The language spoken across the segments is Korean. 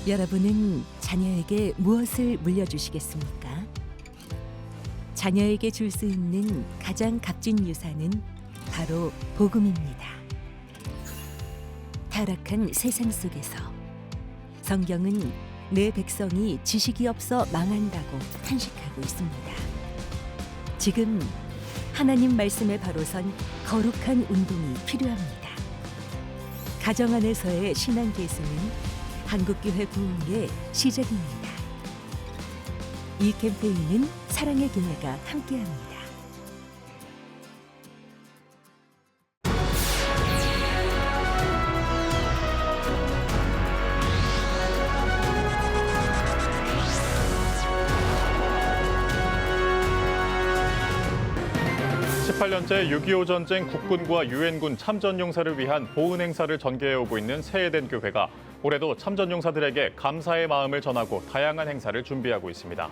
여러분은 자녀에게 무엇을 물려주시겠습니까? 자녀에게 줄 수 있는 가장 값진 유산은 바로 복음입니다. 타락한 세상 속에서 성경은 내 백성이 지식이 없어 망한다고 탄식하고 있습니다. 지금 하나님 말씀에 바로 선 거룩한 운동이 필요합니다. 가정 안에서의 신앙 계승은 한국교회 부흥의 시작입니다. 이 캠페인은 사랑의 교회가 함께합니다. (18년째) 6.25 전쟁 국군과 유엔군 참전용사를 위한 보훈 행사를 전개해오고 있는 새해된 교회가 올해도 참전용사들에게 감사의 마음을 전하고 다양한 행사를 준비하고 있습니다.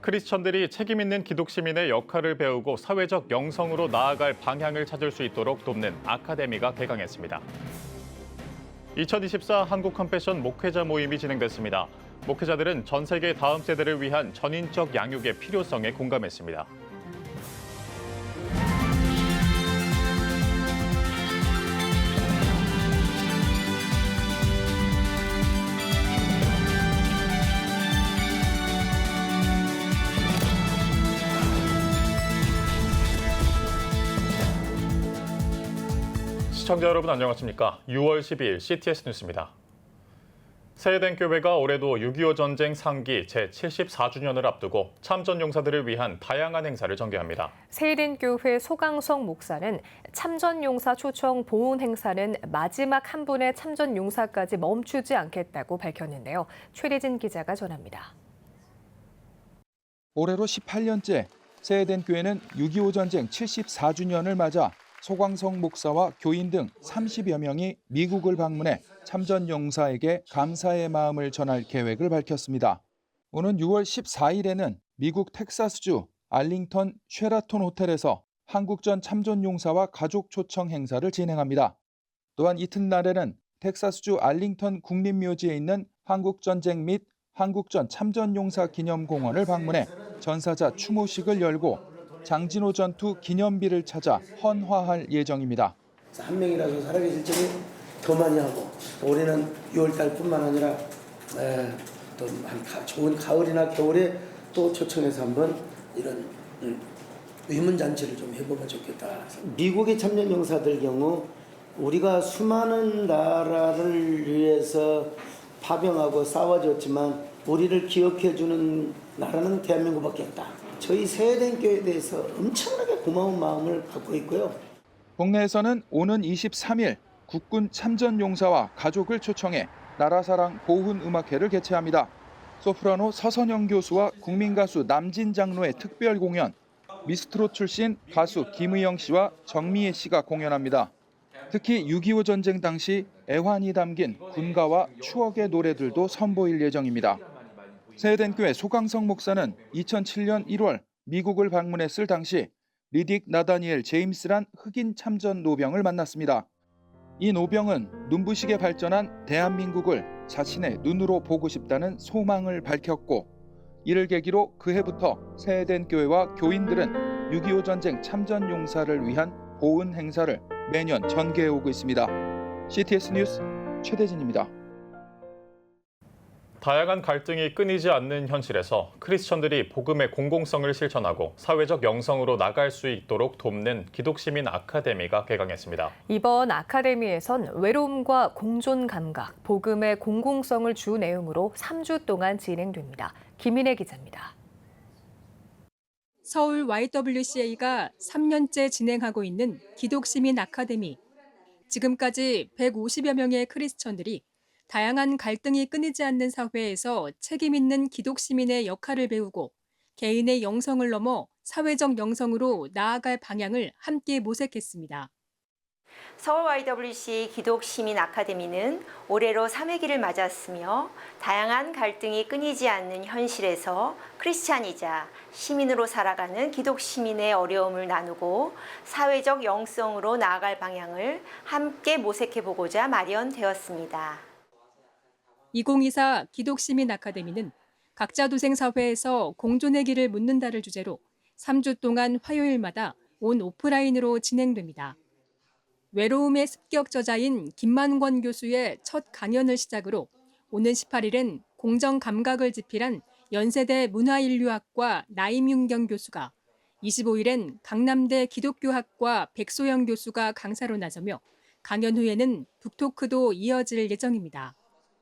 크리스천들이 책임 있는 기독 시민의 역할을 배우고 사회적 영성으로 나아갈 방향을 찾을 수 있도록 돕는 아카데미가 개강했습니다. 2024 한국 컴패션 목회자 모임이 진행됐습니다. 목회자들은 전 세계 다음 세대를 위한 전인적 양육의 필요성에 공감했습니다. 시청자 여러분 안녕하십니까? 6월 12일 CTS 뉴스입니다. 새해된 교회가 올해도 6.25 전쟁 상기 제74주년을 앞두고 참전용사들을 위한 다양한 행사를 전개합니다. 새해된 교회 소강성 목사는 참전용사 초청 보훈 행사는 마지막 한 분의 참전용사까지 멈추지 않겠다고 밝혔는데요. 최대진 기자가 전합니다. 올해로 18년째 새해된 교회는 6.25 전쟁 74주년을 맞아 소광성 목사와 교인 등 30여 명이 미국을 방문해 참전용사에게 감사의 마음을 전할 계획을 밝혔습니다. 오는 6월 14일에는 미국 텍사스주 알링턴 쉐라톤 호텔에서 한국전 참전용사와 가족 초청 행사를 진행합니다. 또한 이튿날에는 텍사스주 알링턴 국립묘지에 있는 한국전쟁 및 한국전 참전용사 기념공원을 방문해 전사자 추모식을 열고 장진호 전투 기념비를 찾아 헌화할 예정입니다. 한 명이라도 살아계실 적에 더 많이 하고 올해는 6월달뿐만 아니라 또 좋은 가을이나 겨울에 또 초청해서 한번 이런 위문잔치를 좀 해보면 좋겠다. 미국의 참전용사들 경우 우리가 수많은 나라를 위해서 파병하고 싸워줬지만 우리를 기억해주는 나라는 대한민국밖에 없다. 저희 새해된 교회에 대해서 엄청나게 고마운 마음을 갖고 있고요. 국내에서는 오는 23일 국군 참전용사와 가족을 초청해 나라사랑 보훈 음악회를 개최합니다. 소프라노 서선영 교수와 국민가수 남진 장로의 특별 공연, 미스트롯 출신 가수 김의영 씨와 정미애 씨가 공연합니다. 특히 6.25 전쟁 당시 애환이 담긴 군가와 추억의 노래들도 선보일 예정입니다. 새해된 교회 소강성 목사는 2007년 1월 미국을 방문했을 당시 리딕 나다니엘 제임스란 흑인 참전 노병을 만났습니다. 이 노병은 눈부시게 발전한 대한민국을 자신의 눈으로 보고 싶다는 소망을 밝혔고 이를 계기로 그해부터 새해된 교회와 교인들은 6.25 전쟁 참전 용사를 위한 보훈 행사를 매년 전개해오고 있습니다. CTS 뉴스 최대진입니다. 다양한 갈등이 끊이지 않는 현실에서 크리스천들이 복음의 공공성을 실천하고 사회적 영성으로 나갈 수 있도록 돕는 기독시민 아카데미가 개강했습니다. 이번 아카데미에선 외로움과 공존 감각, 복음의 공공성을 주 내용으로 3주 동안 진행됩니다. 김인혜 기자입니다. 서울 YWCA가 3년째 진행하고 있는 기독시민 아카데미. 지금까지 150여 명의 크리스천들이 다양한 갈등이 끊이지 않는 사회에서 책임 있는 기독 시민의 역할을 배우고 개인의 영성을 넘어 사회적 영성으로 나아갈 방향을 함께 모색했습니다. 서울 YWCA 기독시민 아카데미는 올해로 3회기를 맞았으며 다양한 갈등이 끊이지 않는 현실에서 크리스찬이자 시민으로 살아가는 기독시민의 어려움을 나누고 사회적 영성으로 나아갈 방향을 함께 모색해보고자 마련되었습니다. 2024 기독시민 아카데미는 각자 도생 사회에서 공존의 길을 묻는다를 주제로 3주 동안 화요일마다 온 오프라인으로 진행됩니다. 외로움의 습격 저자인 김만권 교수의 첫 강연을 시작으로 오는 18일엔 공정 감각을 집필한 연세대 문화인류학과 나임윤경 교수가, 25일엔 강남대 기독교학과 백소영 교수가 강사로 나서며 강연 후에는 북토크도 이어질 예정입니다.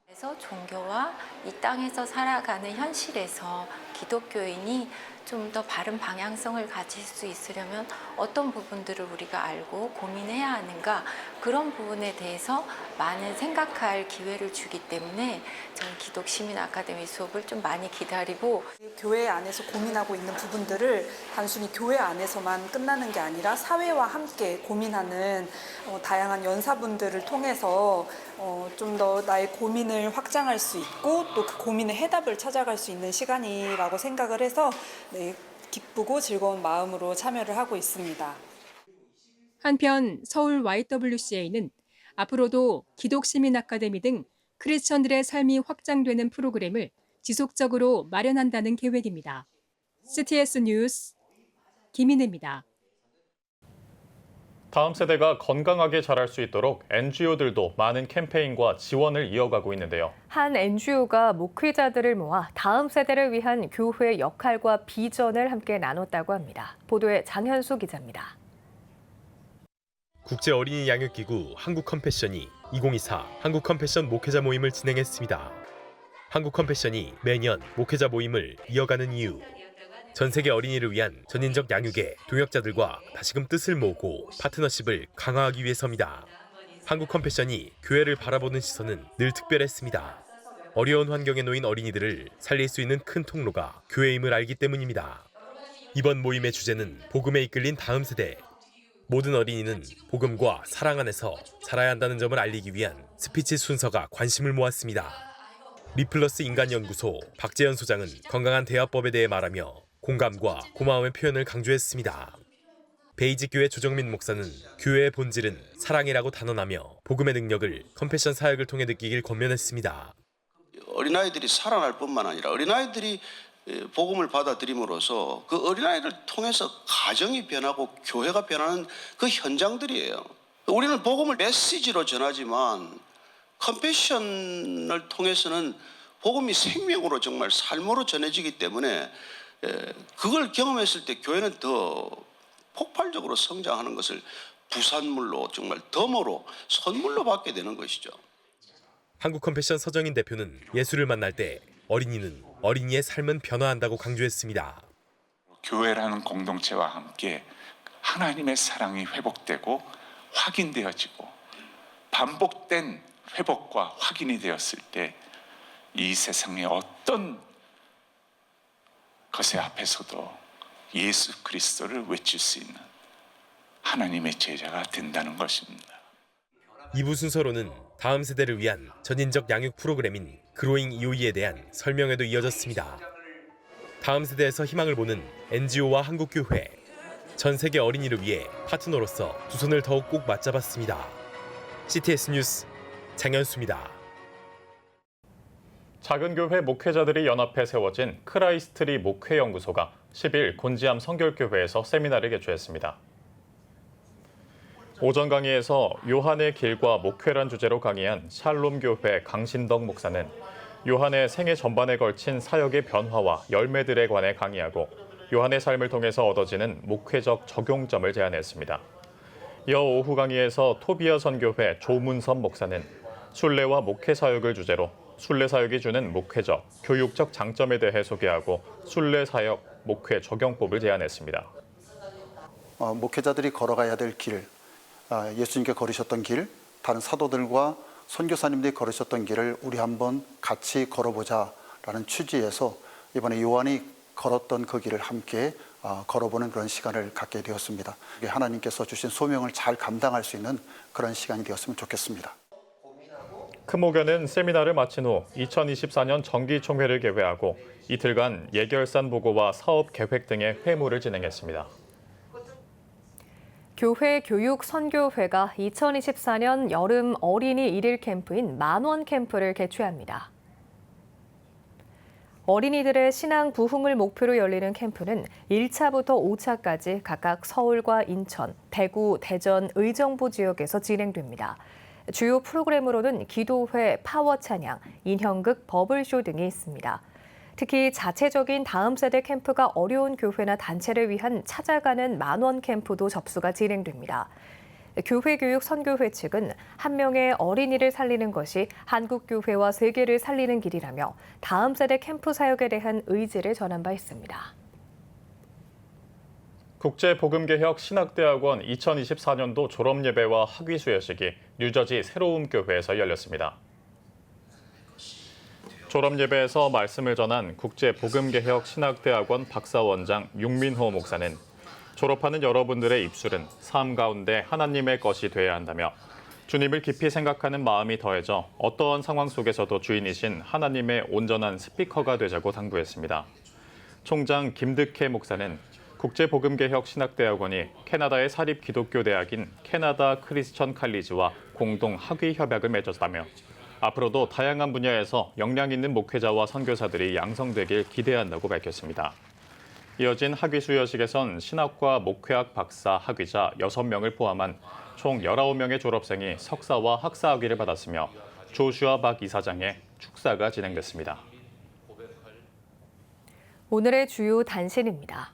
그래서 종교와 이 땅에서 살아가는 현실에서 기독교인이 좀 더 바른 방향성을 가질 수 있으려면 어떤 부분들을 우리가 알고 고민해야 하는가, 그런 부분에 대해서 많은 생각할 기회를 주기 때문에 저는 기독시민 아카데미 수업을 좀 많이 기다리고, 교회 안에서 고민하고 있는 부분들을 단순히 교회 안에서만 끝나는 게 아니라 사회와 함께 고민하는 다양한 연사분들을 통해서 좀 더 나의 고민을 확장할 수 있고 또 그 고민의 해답을 찾아갈 수 있는 시간이라고 생각을 해서 기쁘고 즐거운 마음으로 참여를 하고 있습니다. 한편 서울 YWCA는 앞으로도 기독시민 아카데미 등 크리스천들의 삶이 확장되는 프로그램을 지속적으로 마련한다는 계획입니다. CTS 뉴스 김인혜입니다. 다음 세대가 건강하게 자랄 수 있도록 NGO들도 많은 캠페인과 지원을 이어가고 있는데요. 한 NGO가 목회자들을 모아 다음 세대를 위한 교회의 역할과 비전을 함께 나눴다고 합니다. 보도에 장현수 기자입니다. 국제 어린이 양육기구 한국컴패션이 2024 한국컴패션 목회자 모임을 진행했습니다. 한국컴패션이 매년 목회자 모임을 이어가는 이유, 전 세계 어린이를 위한 전인적 양육의 동역자들과 다시금 뜻을 모으고 파트너십을 강화하기 위해서입니다. 한국컴패션이 교회를 바라보는 시선은 늘 특별했습니다. 어려운 환경에 놓인 어린이들을 살릴 수 있는 큰 통로가 교회임을 알기 때문입니다. 이번 모임의 주제는 복음에 이끌린 다음 세대. 모든 어린이는 복음과 사랑 안에서 자라야 한다는 점을 알리기 위한 스피치 순서가 관심을 모았습니다. 리플러스 인간연구소 박재현 소장은 건강한 대화법에 대해 말하며 공감과 고마움의 표현을 강조했습니다. 베이직교회 조정민 목사는 교회의 본질은 사랑이라고 단언하며 복음의 능력을 컴패션 사역을 통해 느끼길 권면했습니다. 어린아이들이 살아날 뿐만 아니라 어린아이들이 복음을 받아들임으로써 그 어린아이를 통해서 가정이 변하고 교회가 변하는 그 현장들이에요. 우리는 복음을 메시지로 전하지만 컴패션을 통해서는 복음이 생명으로 정말 삶으로 전해지기 때문에 그걸 경험했을 때 교회는 더 폭발적으로 성장하는 것을 부산물로 정말 덤으로 선물로 받게 되는 것이죠. 한국컴패션 서정인 대표는 예수를 만날 때 어린이는 어린이의 삶은 변화한다고 강조했습니다. 교회라는 공동체와 함께 하나님의 사랑이 회복되고 확인되어지고 반복된 회복과 확인이 되었을 때 이 세상의 어떤 것의 앞에서도 예수 그리스도를 외칠 수 있는 하나님의 제자가 된다는 것입니다. 2부 순서로는 다음 세대를 위한 전인적 양육 프로그램인 그로잉 EOE에 대한 설명회도 이어졌습니다. 다음 세대에서 희망을 보는 NGO와 한국교회, 전 세계 어린이를 위해 파트너로서 두 손을 더욱 꼭 맞잡았습니다. CTS 뉴스 장현수입니다. 작은 교회 목회자들이 연합해 세워진 크라이스트리 목회연구소가 10일 곤지암 성결교회에서 세미나를 개최했습니다. 오전 강의에서 요한의 길과 목회란 주제로 강의한 샬롬교회 강신덕 목사는 요한의 생애 전반에 걸친 사역의 변화와 열매들에 관해 강의하고 요한의 삶을 통해서 얻어지는 목회적 적용점을 제안했습니다. 이어 오후 강의에서 토비아 선교회 조문선 목사는 순례와 목회 사역을 주제로 순례 사역이 주는 목회적, 교육적 장점에 대해 소개하고 순례 사역, 목회 적용법을 제안했습니다. 목회자들이 걸어가야 될 길, 예수님께 걸으셨던 길, 다른 사도들과 선교사님들이 걸으셨던 길을 우리 한번 같이 걸어보자라는 취지에서 이번에 요한이 걸었던 그 길을 함께 걸어보는 그런 시간을 갖게 되었습니다. 하나님께서 주신 소명을 잘 감당할 수 있는 그런 시간이 되었으면 좋겠습니다. 크모교는 세미나를 마친 후 2024년 정기총회를 개회하고 이틀간 예결산 보고와 사업 계획 등의 회무를 진행했습니다. 교회 교육 선교회가 2024년 여름 어린이 일일 캠프인 만원 캠프를 개최합니다. 어린이들의 신앙 부흥을 목표로 열리는 캠프는 1차부터 5차까지 각각 서울과 인천, 대구, 대전, 의정부 지역에서 진행됩니다. 주요 프로그램으로는 기도회, 파워 찬양, 인형극, 버블쇼 등이 있습니다. 특히 자체적인 다음 세대 캠프가 어려운 교회나 단체를 위한 찾아가는 만원 캠프도 접수가 진행됩니다. 교회교육 선교회 측은 한 명의 어린이를 살리는 것이 한국교회와 세계를 살리는 길이라며 다음 세대 캠프 사역에 대한 의지를 전한 바 있습니다. 국제복음개혁 신학대학원 2024년도 졸업예배와 학위 수여식이 뉴저지 새로움 교회에서 열렸습니다. 졸업예배에서 말씀을 전한 국제복음개혁 신학대학원 박사원장 윤민호 목사는 졸업하는 여러분들의 입술은 삶 가운데 하나님의 것이 되어야 한다며 주님을 깊이 생각하는 마음이 더해져 어떠한 상황 속에서도 주인이신 하나님의 온전한 스피커가 되자고 당부했습니다. 총장 김득혜 목사는 국제복음개혁 신학대학원이 캐나다의 사립기독교대학인 캐나다 크리스천 칼리지와 공동 학위 협약을 맺었다며 앞으로도 다양한 분야에서 역량 있는 목회자와 선교사들이 양성되길 기대한다고 밝혔습니다. 이어진 학위 수여식에선 신학과 목회학 박사 학위자 6명을 포함한 총 19명의 졸업생이 석사와 학사 학위를 받았으며 조슈아 박 이사장의 축사가 진행됐습니다. 오늘의 주요 단신입니다.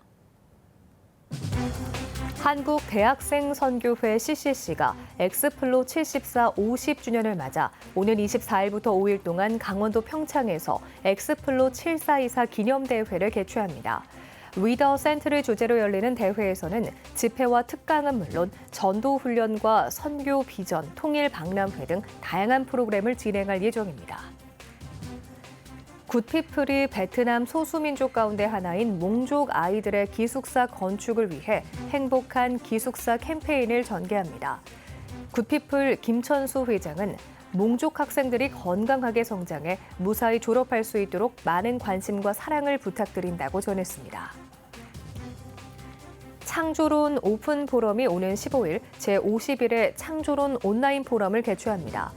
한국대학생선교회 CCC가 엑스플로 74 50주년을 맞아 오는 24일부터 5일 동안 강원도 평창에서 엑스플로 7424 기념대회를 개최합니다. 리더 센트를 주제로 열리는 대회에서는 집회와 특강은 물론 전도훈련과 선교 비전, 통일 박람회 등 다양한 프로그램을 진행할 예정입니다. 굿피플이 베트남 소수민족 가운데 하나인 몽족 아이들의 기숙사 건축을 위해 행복한 기숙사 캠페인을 전개합니다. 굿피플 김천수 회장은 몽족 학생들이 건강하게 성장해 무사히 졸업할 수 있도록 많은 관심과 사랑을 부탁드린다고 전했습니다. 창조론 오픈 포럼이 오는 15일 제51회 창조론 온라인 포럼을 개최합니다.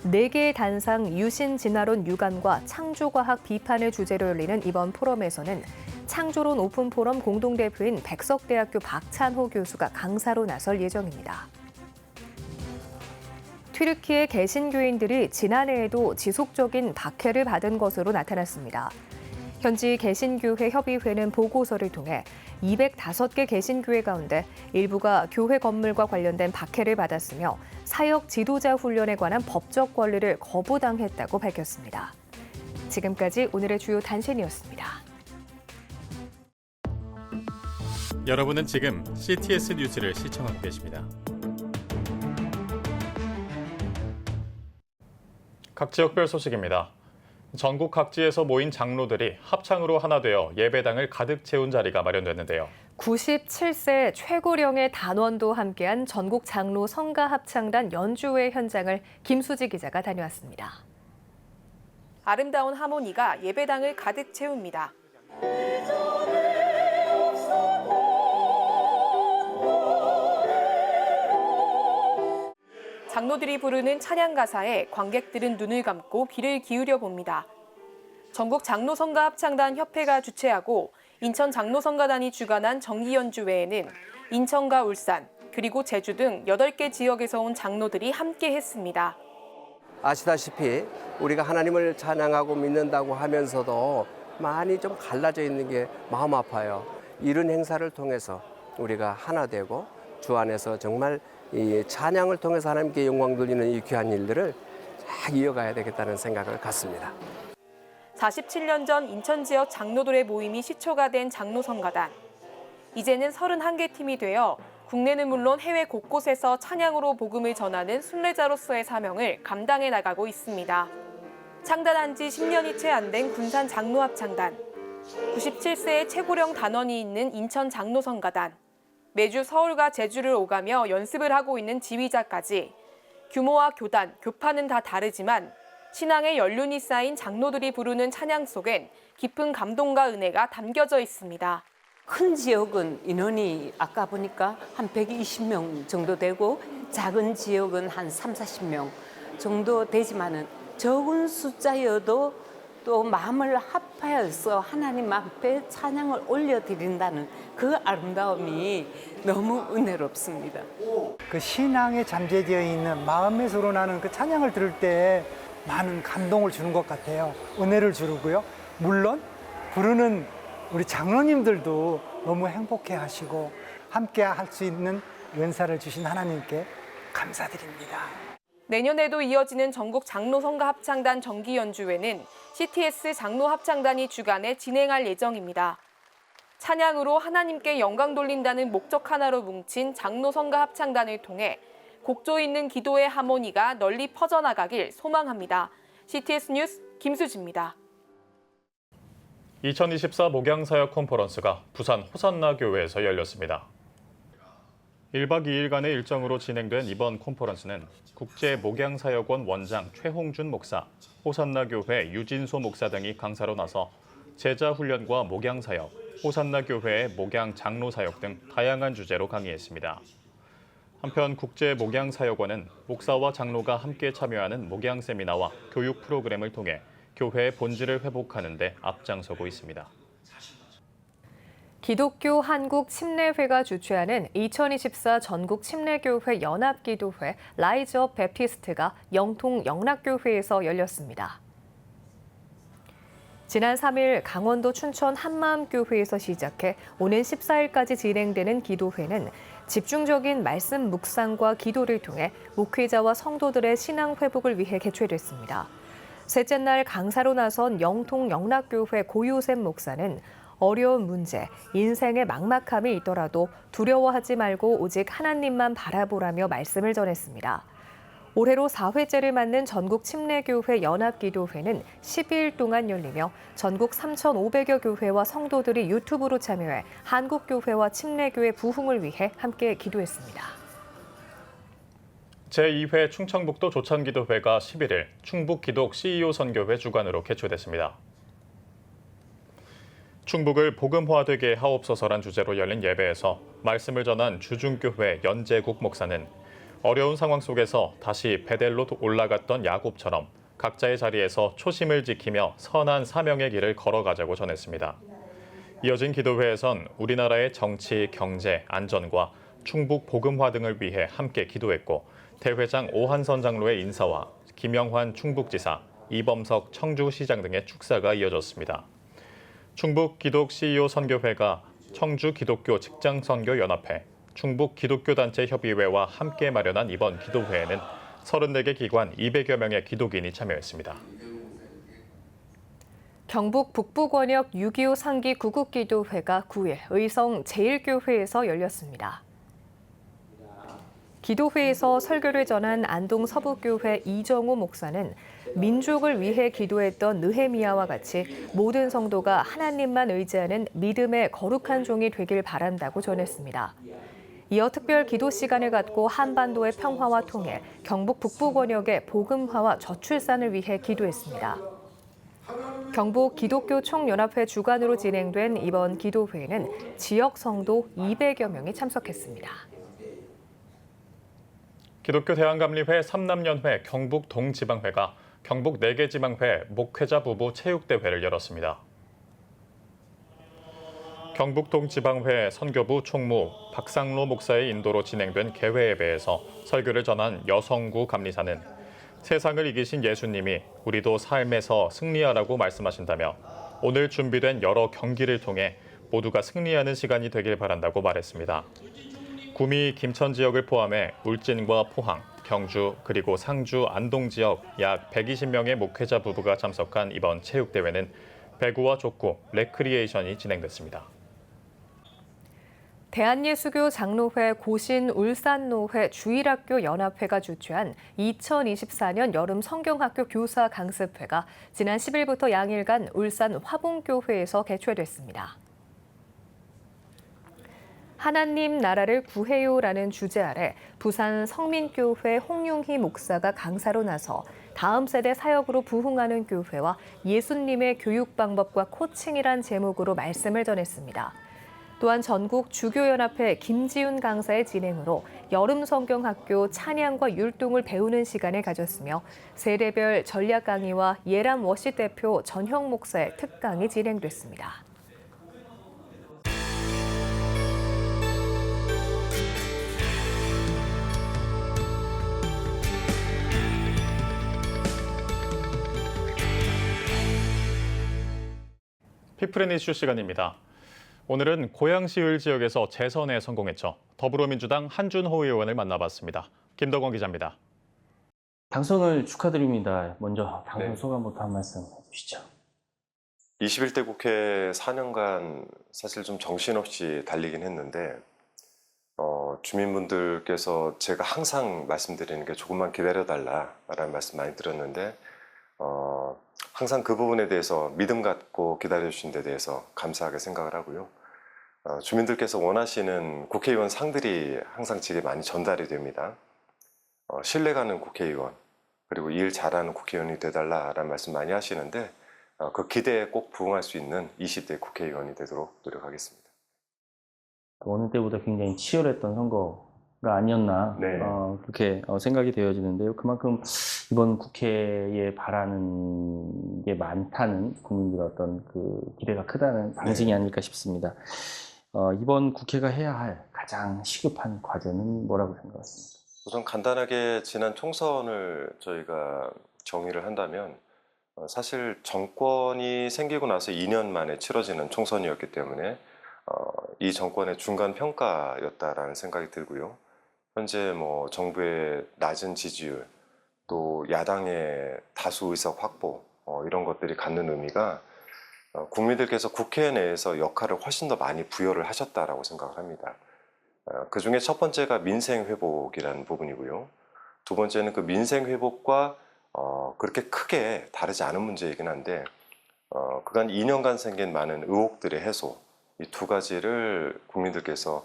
4개의 단상 유신 진화론 유관과 창조과학 비판을 주제로 열리는 이번 포럼에서는 창조론 오픈 포럼 공동대표인 백석대학교 박찬호 교수가 강사로 나설 예정입니다. 튀르키예 개신교인들이 지난해에도 지속적인 박해를 받은 것으로 나타났습니다. 현지 개신교회 협의회는 보고서를 통해 205개 개신교회 가운데 일부가 교회 건물과 관련된 박해를 받았으며 사역 지도자 훈련에 관한 법적 권리를 거부당했다고 밝혔습니다. 지금까지 오늘의 주요 단신이었습니다. 여러분은 지금 CTS 뉴스를 시청하고 계십니다. 각 지역별 소식입니다. 전국 각지에서 모인 장로들이 합창으로 하나 되어 예배당을 가득 채운 자리가 마련됐는데요. 97세 최고령의 단원도 함께한 전국 장로 성가 합창단 연주회 현장을 김수지 기자가 다녀왔습니다. 아름다운 하모니가 예배당을 가득 채웁니다. 장로들이 부르는 찬양 가사에 관객들은 눈을 감고 귀를 기울여 봅니다. 전국 장로성가 합창단 협회가 주최하고 인천 장로성가단이 주관한 정기연주회에는 인천과 울산, 그리고 제주 등 8개 지역에서 온 장로들이 함께 했습니다. 아시다시피 우리가 하나님을 찬양하고 믿는다고 하면서도 많이 좀 갈라져 있는 게 마음 아파요. 이런 행사를 통해서 우리가 하나 되고 주 안에서 정말 이 찬양을 통해서 하나님께 영광 돌리는 이 귀한 일들을 잘 이어가야 되겠다는 생각을 갖습니다. 47년 전 인천 지역 장로들의 모임이 시초가 된 장로성가단. 이제는 31개 팀이 되어 국내는 물론 해외 곳곳에서 찬양으로 복음을 전하는 순례자로서의 사명을 감당해 나가고 있습니다. 창단한 지 10년이 채 안 된 군산 장로합창단. 97세의 최고령 단원이 있는 인천 장로성가단. 매주 서울과 제주를 오가며 연습을 하고 있는 지휘자까지 규모와 교단, 교파는 다 다르지만 신앙의 연륜이 쌓인 장로들이 부르는 찬양 속엔 깊은 감동과 은혜가 담겨져 있습니다. 큰 지역은 인원이 아까 보니까 한 120명 정도 되고 작은 지역은 한 30, 40명 정도 되지만은 적은 숫자여도 또 마음을 합하여서 하나님 앞에 찬양을 올려드린다는 그 아름다움이 너무 은혜롭습니다. 그 신앙에 잠재되어 있는 마음에서 우러나는 그 찬양을 들을 때 많은 감동을 주는 것 같아요. 은혜를 주고요. 물론 부르는 우리 장로님들도 너무 행복해 하시고 함께 할 수 있는 은사를 주신 하나님께 감사드립니다. 내년에도 이어지는 전국 장로성가 합창단 정기 연주회는 CTS 장로합창단이 주관해 진행할 예정입니다. 찬양으로 하나님께 영광 돌린다는 목적 하나로 뭉친 장로성가 합창단을 통해 곡조 있는 기도의 하모니가 널리 퍼져나가길 소망합니다. CTS 뉴스 김수지입니다. 2024 목양사역 컨퍼런스가 부산 호산나 교회에서 열렸습니다. 1박 2일간의 일정으로 진행된 이번 컨퍼런스는 국제목양사역원 원장 최홍준 목사, 호산나 교회 유진소 목사 등이 강사로 나서 제자 훈련과 목양사역, 호산나 교회의 목양 장로사역 등 다양한 주제로 강의했습니다. 한편 국제목양사역원은 목사와 장로가 함께 참여하는 목양 세미나와 교육 프로그램을 통해 교회의 본질을 회복하는 데 앞장서고 있습니다. 기독교 한국 침례회가 주최하는 2024 전국 침례교회 연합기도회 라이즈 업 베프티스트가 영통 영락교회에서 열렸습니다. 지난 3일 강원도 춘천 한마음교회에서 시작해 오는 14일까지 진행되는 기도회는 집중적인 말씀 묵상과 기도를 통해 목회자와 성도들의 신앙 회복을 위해 개최됐습니다. 셋째 날 강사로 나선 영통 영락교회 고요샘 목사는 어려운 문제, 인생의 막막함이 있더라도 두려워하지 말고 오직 하나님만 바라보라며 말씀을 전했습니다. 올해로 4회째를 맞는 전국 침례교회 연합기도회는 12일 동안 열리며 전국 3,500여 교회와 성도들이 유튜브로 참여해 한국교회와 침례교회 부흥을 위해 함께 기도했습니다. 제2회 충청북도 조천기도회가 11일 충북기독 CEO 선교회 주관으로 개최됐습니다. 충북을 복음화되게 하옵소서란 주제로 열린 예배에서 말씀을 전한 주중교회 연재국 목사는 어려운 상황 속에서 다시 베델로 올라갔던 야곱처럼 각자의 자리에서 초심을 지키며 선한 사명의 길을 걸어가자고 전했습니다. 이어진 기도회에선 우리나라의 정치, 경제, 안전과 충북 복음화 등을 위해 함께 기도했고 대회장 오한선 장로의 인사와 김영환 충북지사, 이범석 청주시장 등의 축사가 이어졌습니다. 충북 기독 CEO 선교회가 청주 기독교 직장선교연합회, 충북 기독교단체 협의회와 함께 마련한 이번 기도회에는 34개 기관 200여 명의 기독인이 참여했습니다. 경북 북부권역 6.25 상기 구국기도회가 9일 의성 제1교회에서 열렸습니다. 기도회에서 설교를 전한 안동 서북교회 이정호 목사는 민족을 위해 기도했던 느헤미야와 같이 모든 성도가 하나님만 의지하는 믿음의 거룩한 종이 되길 바란다고 전했습니다. 이어 특별 기도 시간을 갖고 한반도의 평화와 통일, 경북 북부권역의 복음화와 저출산을 위해 기도했습니다. 경북 기독교 총연합회 주관으로 진행된 이번 기도회에는 지역 성도 200여 명이 참석했습니다. 기독교 대한감리회 삼남연회 경북 동지방회가 경북 4개 지방회 목회자 부부 체육대회를 열었습니다. 경북 동지방회 선교부 총무 박상로 목사의 인도로 진행된 개회 예배에서 설교를 전한 여성구 감리사는 세상을 이기신 예수님이 우리도 삶에서 승리하라고 말씀하신다며 오늘 준비된 여러 경기를 통해 모두가 승리하는 시간이 되길 바란다고 말했습니다. 구미, 김천 지역을 포함해 울진과 포항, 경주, 그리고 상주, 안동 지역 약 120명의 목회자 부부가 참석한 이번 체육대회는 배구와 족구, 레크리에이션이 진행됐습니다. 대한예수교 장로회 고신 울산노회 주일학교 연합회가 주최한 2024년 여름 성경학교 교사 강습회가 지난 10일부터 양일간 울산 화봉교회에서 개최됐습니다. 하나님 나라를 구해요라는 주제 아래 부산 성민교회 홍용희 목사가 강사로 나서 다음 세대 사역으로 부흥하는 교회와 예수님의 교육 방법과 코칭이란 제목으로 말씀을 전했습니다. 또한 전국 주교연합회 김지훈 강사의 진행으로 여름 성경학교 찬양과 율동을 배우는 시간을 가졌으며 세대별 전략 강의와 예람 워십 대표 전형 목사의 특강이 진행됐습니다. 피플앤 이슈 시간입니다. 오늘은 고양시을 지역에서 재선에 성공했죠. 더불어민주당 한준호 의원을 만나봤습니다. 김덕원 기자입니다. 당선을 축하드립니다. 먼저 당선 소감부터 한 말씀 해주시죠. 21대 국회 4년간 사실 좀 정신없이 달리긴 했는데 주민분들께서 제가 항상 말씀드리는 게 조금만 기다려달라라는 말씀 많이 들었는데 항상 그 부분에 대해서 믿음 갖고 기다려주신 데 대해서 감사하게 생각을 하고요. 주민들께서 원하시는 국회의원 상들이 항상 제게 많이 전달이 됩니다. 신뢰가는 국회의원, 그리고 일 잘하는 국회의원이 되달라라는 말씀 많이 하시는데 그 기대에 꼭 부응할 수 있는 20대 국회의원이 되도록 노력하겠습니다. 어느 때보다 굉장히 치열했던 선거가 아니었나 그렇게 생각이 되어지는데요. 그만큼 이번 국회에 바라는 게 많다는 국민들의 어떤 그 기대가 크다는 방증이 아닐까 싶습니다. 이번 국회가 해야 할 가장 시급한 과제는 뭐라고 생각하십니까? 우선 간단하게 지난 총선을 저희가 정의를 한다면 사실 정권이 생기고 나서 2년 만에 치러지는 총선이었기 때문에 이 정권의 중간 평가였다라는 생각이 들고요. 현재 정부의 낮은 지지율, 또 야당의 다수 의석 확보 이런 것들이 갖는 의미가 국민들께서 국회 내에서 역할을 훨씬 더 많이 부여를 하셨다라고 생각을 합니다. 그 중에 첫 번째가 민생 회복이라는 부분이고요. 두 번째는 그 민생 회복과 그렇게 크게 다르지 않은 문제이긴 한데 그간 2년간 생긴 많은 의혹들의 해소, 이 두 가지를 국민들께서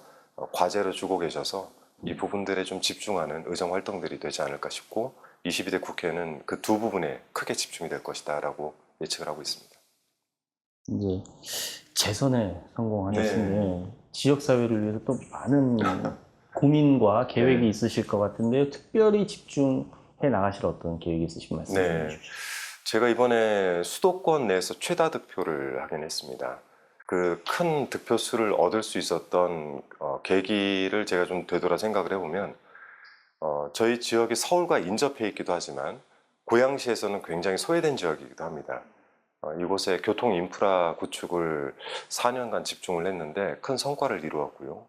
과제로 주고 계셔서 이 부분들에 좀 집중하는 의정 활동들이 되지 않을까 싶고 22대 국회는 그 두 부분에 크게 집중이 될 것이다 라고 예측을 하고 있습니다. 이제 재선에 성공하셨는데 지역사회를 위해서 또 많은 고민과 계획이 있으실 것 같은데요. 특별히 집중해 나가실 어떤 계획이 있으신 말씀 해주십시오. 제가 이번에 수도권 내에서 최다 득표를 하긴 했습니다. 그 큰 득표 수를 얻을 수 있었던 계기를 제가 좀 되돌아 생각을 해보면 저희 지역이 서울과 인접해 있기도 하지만 고양시에서는 굉장히 소외된 지역이기도 합니다. 이곳에 교통 인프라 구축을 4년간 집중을 했는데 큰 성과를 이루었고요.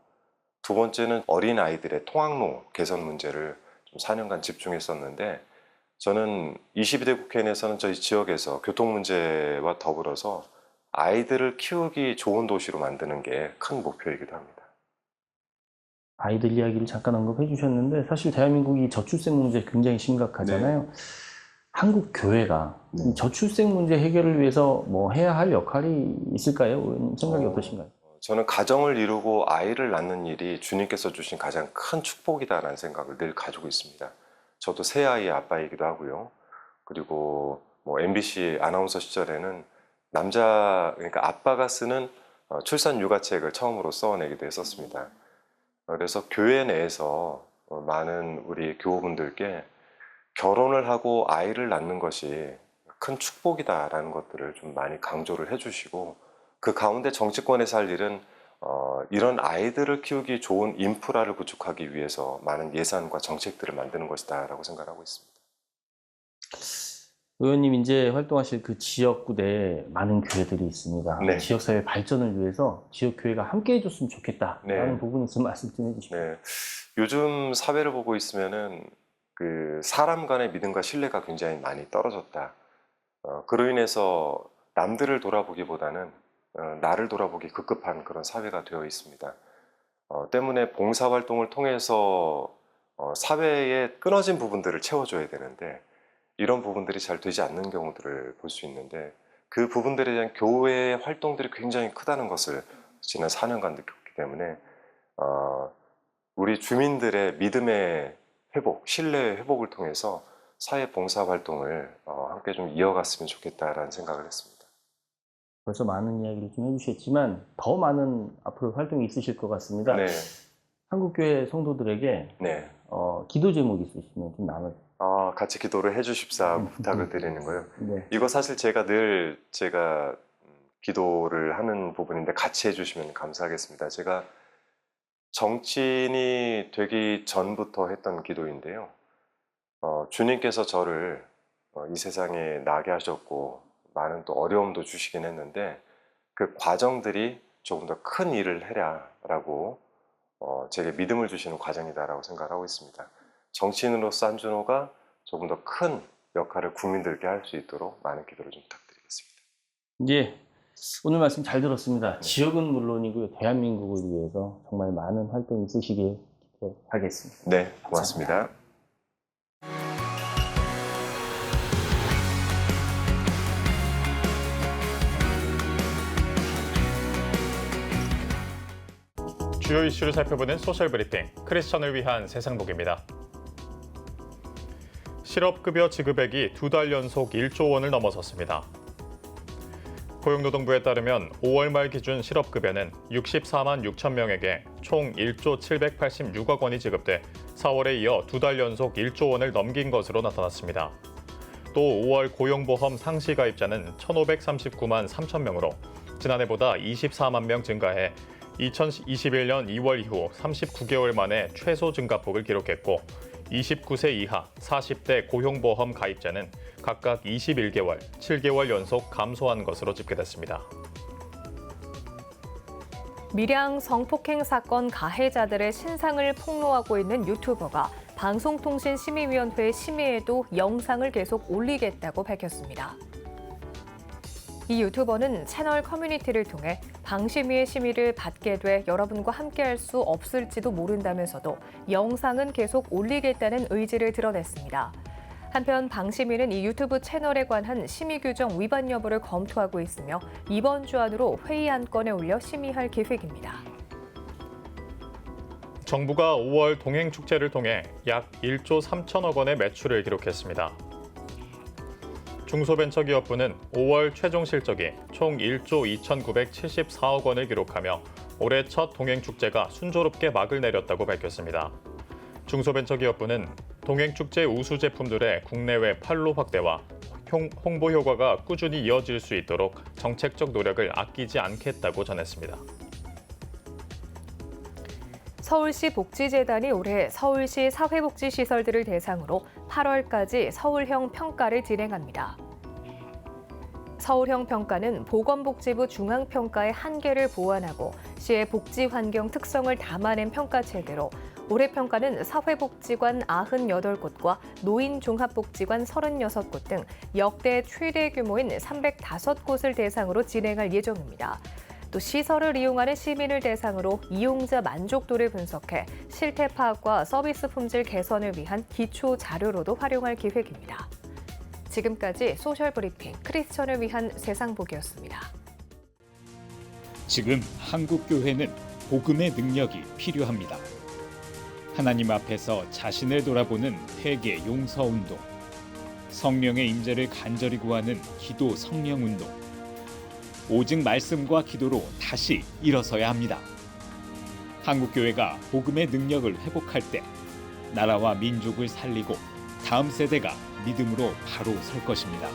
두 번째는 어린 아이들의 통학로 개선 문제를 좀 4년간 집중했었는데 저는 22대 국회 내에서는 저희 지역에서 교통 문제와 더불어서 아이들을 키우기 좋은 도시로 만드는 게 큰 목표이기도 합니다. 아이들 이야기를 잠깐 언급해 주셨는데 사실 대한민국이 저출생 문제 굉장히 심각하잖아요. 한국 교회가 이 저출생 문제 해결을 위해서 뭐 해야 할 역할이 있을까요? 생각이 어떠신가요? 저는 가정을 이루고 아이를 낳는 일이 주님께서 주신 가장 큰 축복이다라는 생각을 늘 가지고 있습니다. 저도 새 아이의 아빠이기도 하고요. 그리고 MBC 아나운서 시절에는 그러니까 아빠가 쓰는 출산 육아책을 처음으로 써내기도 했었습니다. 그래서 교회 내에서 많은 우리 교우분들께 결혼을 하고 아이를 낳는 것이 큰 축복이다라는 것들을 좀 많이 강조를 해주시고 그 가운데 정치권에서 할 일은 이런 아이들을 키우기 좋은 인프라를 구축하기 위해서 많은 예산과 정책들을 만드는 것이다 라고 생각하고 있습니다. 의원님 이제 활동하실 그 지역구내에 많은 교회들이 있습니다. 지역사회 발전을 위해서 지역교회가 함께 해줬으면 좋겠다라는 부분이 있으면 말씀 좀 해주십시오. 요즘 사회를 보고 있으면은 그 사람 간의 믿음과 신뢰가 굉장히 많이 떨어졌다. 그로 인해서 남들을 돌아보기보다는 나를 돌아보기 급급한 그런 사회가 되어 있습니다. 때문에 봉사활동을 통해서 사회의 끊어진 부분들을 채워줘야 되는데 이런 부분들이 잘 되지 않는 경우들을 볼 수 있는데 그 부분들에 대한 교회의 활동들이 굉장히 크다는 것을 지난 4년간 느꼈기 때문에 우리 주민들의 믿음의 회복, 신뢰의 회복을 통해서 사회 봉사 활동을 함께 좀 이어갔으면 좋겠다라는 생각을 했습니다. 벌써 많은 이야기를 좀 해주셨지만 더 많은 앞으로 활동이 있으실 것 같습니다. 네. 한국교회 성도들에게 네. 기도 제목 있으시면 좀 나눠주세요. 같이 기도를 해주십사 부탁을 드리는 거예요. 네. 이거 사실 제가 기도를 하는 부분인데 같이 해주시면 감사하겠습니다. 제가 정치인이 되기 전부터 했던 기도인데요. 주님께서 저를 이 세상에 나게 하셨고 많은 또 어려움도 주시긴 했는데 그 과정들이 조금 더 큰 일을 해라라고 제게 믿음을 주시는 과정이다라고 생각하고 있습니다. 정치인으로서 한준호가 조금 더 큰 역할을 국민들께 할 수 있도록 많은 기도를 좀 부탁드리겠습니다. 예, 오늘 말씀 잘 들었습니다. 지역은 물론이고요, 대한민국을 위해서 정말 많은 활동 있으시길 기도하겠습니다. 네, 고맙습니다. 주요 이슈를 살펴보는 소셜 브리핑, 크리스천을 위한 세상복입니다. 실업급여 지급액이 2달 연속 1조 원을 넘어섰습니다. 고용노동부에 따르면 5월 말 기준 실업급여는 64만 6천 명에게 총 1조 786억 원이 지급돼 4월에 이어 2달 연속 1조 원을 넘긴 것으로 나타났습니다. 또 5월 고용보험 상시 가입자는 1,539만 3천 명으로 지난해보다 24만 명 증가해 2021년 2월 이후 39개월 만에 최소 증가폭을 기록했고 29세 이하 40대 고용보험 가입자는 각각 21개월, 7개월 연속 감소한 것으로 집계됐습니다. 밀양 성폭행 사건 가해자들의 신상을 폭로하고 있는 유튜버가 방송통신심의위원회 심의에도 영상을 계속 올리겠다고 밝혔습니다. 이 유튜버는 채널 커뮤니티를 통해 방심위의 심의를 받게 돼 여러분과 함께할 수 없을지도 모른다면서도 영상은 계속 올리겠다는 의지를 드러냈습니다. 한편 방심위는 이 유튜브 채널에 관한 심의 규정 위반 여부를 검토하고 있으며 이번 주 안으로 회의 안건에 올려 심의할 계획입니다. 정부가 5월 동행축제를 통해 약 1조 3천억 원의 매출을 기록했습니다. 중소벤처기업부는 5월 최종 실적이 총 1조 2,974억 원을 기록하며 올해 첫 동행축제가 순조롭게 막을 내렸다고 밝혔습니다. 중소벤처기업부는 동행축제 우수 제품들의 국내외 판로 확대와 홍보 효과가 꾸준히 이어질 수 있도록 정책적 노력을 아끼지 않겠다고 전했습니다. 서울시 복지재단이 올해 서울시 사회복지시설들을 대상으로 8월까지 서울형 평가를 진행합니다. 서울형 평가는 보건복지부 중앙평가의 한계를 보완하고 시의 복지 환경 특성을 담아낸 평가 체계로 올해 평가는 사회복지관 98곳과 노인종합복지관 36곳 등 역대 최대 규모인 305곳을 대상으로 진행할 예정입니다. 또 시설을 이용하는 시민을 대상으로 이용자 만족도를 분석해 실태 파악과 서비스 품질 개선을 위한 기초 자료로도 활용할 계획입니다. 지금까지 소셜 브리핑 크리스천을 위한 세상복이었습니다. 지금 한국 교회는 복음의 능력이 필요합니다. 하나님 앞에서 자신을 돌아보는 회개 용서 운동, 성령의 임재를 간절히 구하는 기도 성령 운동, 오직 말씀과 기도로 다시 일어서야 합니다. 한국교회가 복음의 능력을 회복할 때 나라와 민족을 살리고 다음 세대가 믿음으로 바로 설 것입니다.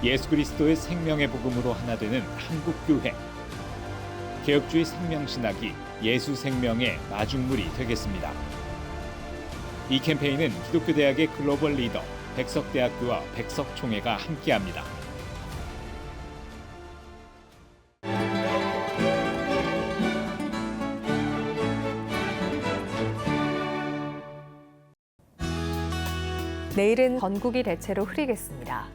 예수 그리스도의 생명의 복음으로 하나 되는 한국교회. 개혁주의 생명신학이 예수 생명의 마중물이 되겠습니다. 이 캠페인은 기독교대학의 글로벌 리더 백석대학교와 백석총회가 함께합니다. 내일은 전국이 대체로 흐리겠습니다.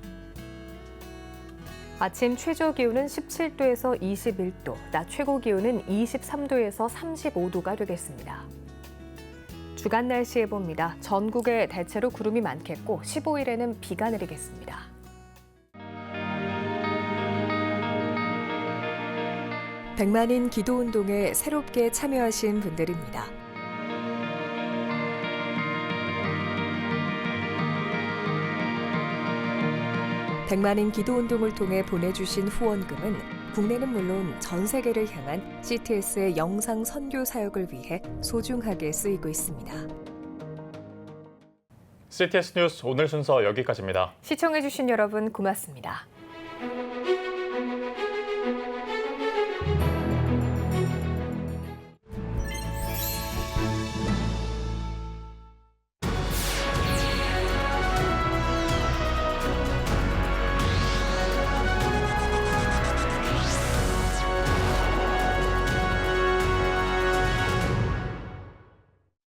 아침 최저 기온은 17도에서 21도, 낮 최고 기온은 23도에서 35도가 되겠습니다. 주간 날씨 해봅니다. 전국에 대체로 구름이 많겠고 15일에는 비가 내리겠습니다. 백만인 기도운동에 새롭게 참여하신 분들입니다. 100만인 기도운동을 통해 보내주신 후원금은 국내는 물론 전 세계를 향한 CTS의 영상 선교 사역을 위해 소중하게 쓰이고 있습니다. CTS 뉴스 오늘 순서 여기까지입니다. 시청해주신 여러분 고맙습니다.